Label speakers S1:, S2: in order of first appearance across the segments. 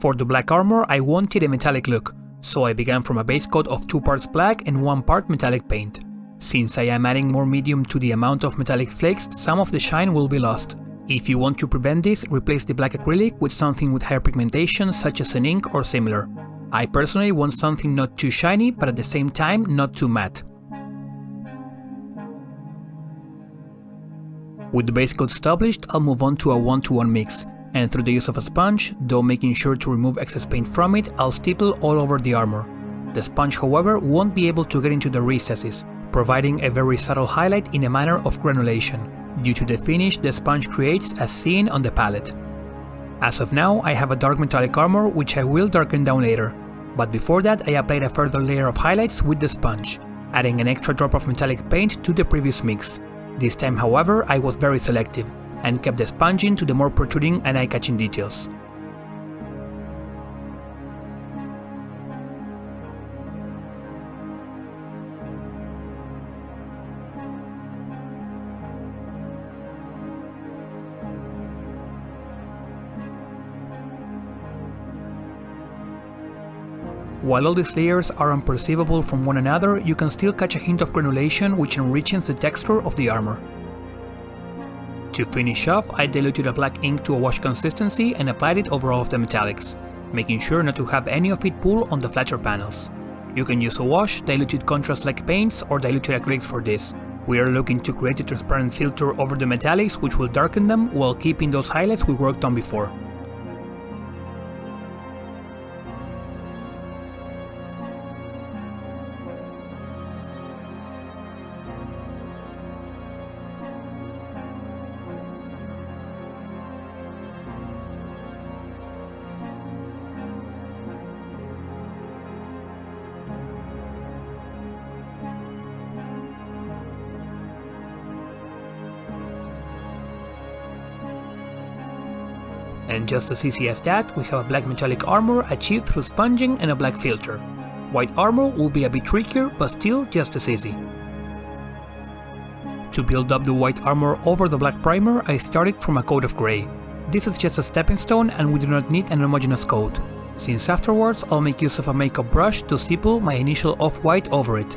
S1: For the black armor, I wanted a metallic look, so I began from a base coat of 2 parts black and 1 part metallic paint. Since I am adding more medium to the amount of metallic flakes, some of the shine will be lost. If you want to prevent this, replace the black acrylic with something with higher pigmentation such as an ink or similar. I personally want something not too shiny but at the same time not too matte. With the base coat established, I'll move on to a 1-to-1 mix, and through the use of a sponge, though making sure to remove excess paint from it, I'll stipple all over the armor. The sponge, however, won't be able to get into the recesses, providing a very subtle highlight in a manner of granulation, due to the finish the sponge creates as seen on the palette. As of now, I have a dark metallic armor which I will darken down later, but before that I applied a further layer of highlights with the sponge, adding an extra drop of metallic paint to the previous mix. This time, however, I was very selective, and kept the sponging to the more protruding and eye-catching details. While all these layers are unperceivable from one another, you can still catch a hint of granulation which enriches the texture of the armor. To finish off, I diluted a black ink to a wash consistency and applied it over all of the metallics, making sure not to have any of it pull on the flatter panels. You can use a wash, diluted contrast-like paints, or diluted acrylics for this. We are looking to create a transparent filter over the metallics which will darken them while keeping those highlights we worked on before. And just as easy as that, we have a black metallic armor achieved through sponging and a black filter. White armor will be a bit trickier, but still just as easy. To build up the white armor over the black primer, I started from a coat of grey. This is just a stepping stone and we do not need an homogeneous coat, since afterwards I'll make use of a makeup brush to stipple my initial off-white over it.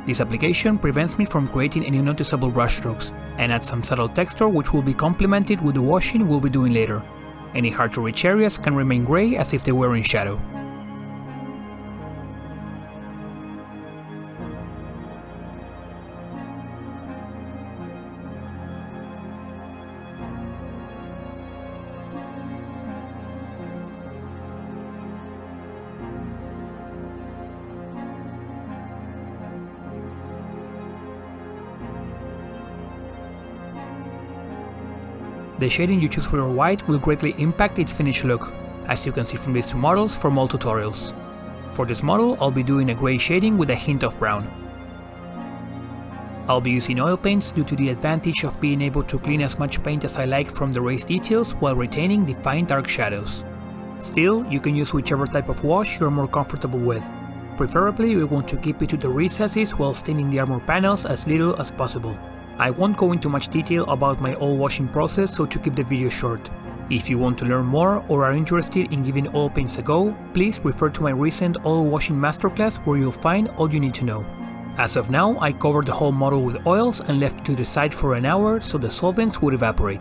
S1: This application prevents me from creating any noticeable brushstrokes, and adds some subtle texture which will be complemented with the washing we'll be doing later. Any hard to reach areas can remain grey as if they were in shadow. The shading you choose for your white will greatly impact its finished look, as you can see from these two models from all tutorials. For this model, I'll be doing a grey shading with a hint of brown. I'll be using oil paints due to the advantage of being able to clean as much paint as I like from the raised details while retaining defined dark shadows. Still, you can use whichever type of wash you're more comfortable with. Preferably, we want to keep it to the recesses while staining the armor panels as little as possible. I won't go into much detail about my oil washing process, so to keep the video short. If you want to learn more or are interested in giving oil paints a go, please refer to my recent oil washing masterclass where you'll find all you need to know. As of now, I covered the whole model with oils and left it to the side for an hour so the solvents would evaporate.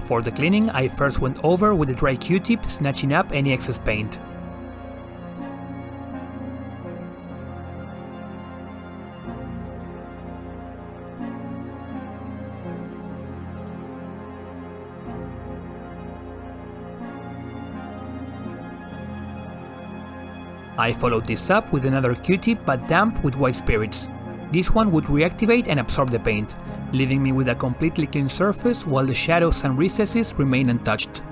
S1: For the cleaning, I first went over with a dry Q-tip, snatching up any excess paint. I followed this up with another Q-tip but damp with white spirits. This one would reactivate and absorb the paint, leaving me with a completely clean surface while the shadows and recesses remain untouched.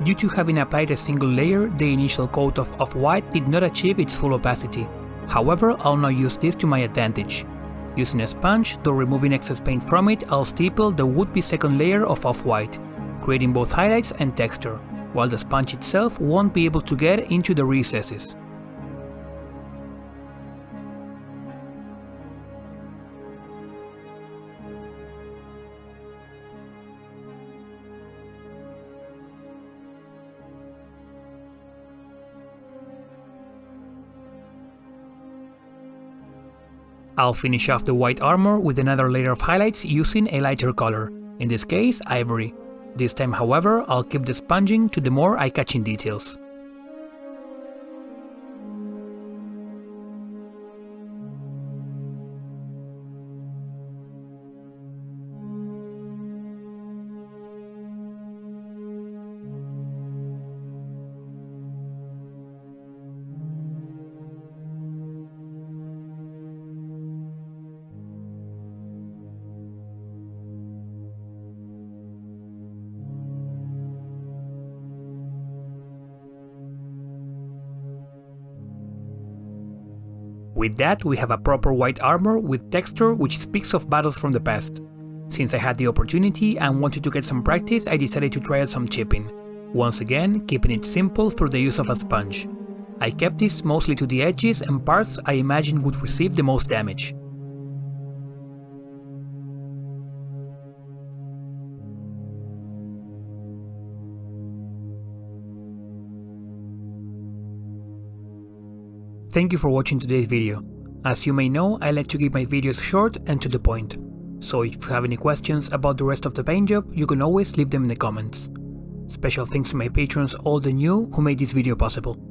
S1: Due to having applied a single layer, the initial coat of off-white did not achieve its full opacity. However, I'll now use this to my advantage. Using a sponge, though removing excess paint from it, I'll steeple the would-be second layer of off-white, creating both highlights and texture, while the sponge itself won't be able to get into the recesses. I'll finish off the white armor with another layer of highlights using a lighter color, in this case ivory. This time, however, I'll keep the sponging to the more eye-catching details. With that, we have a proper white armor with texture which speaks of battles from the past. Since I had the opportunity and wanted to get some practice, I decided to try out some chipping. Once again, keeping it simple through the use of a sponge. I kept this mostly to the edges and parts I imagined would receive the most damage. Thank you for watching today's video. As you may know, I like to keep my videos short and to the point. So if you have any questions about the rest of the paint job, you can always leave them in the comments. Special thanks to my patrons, all the new, who made this video possible.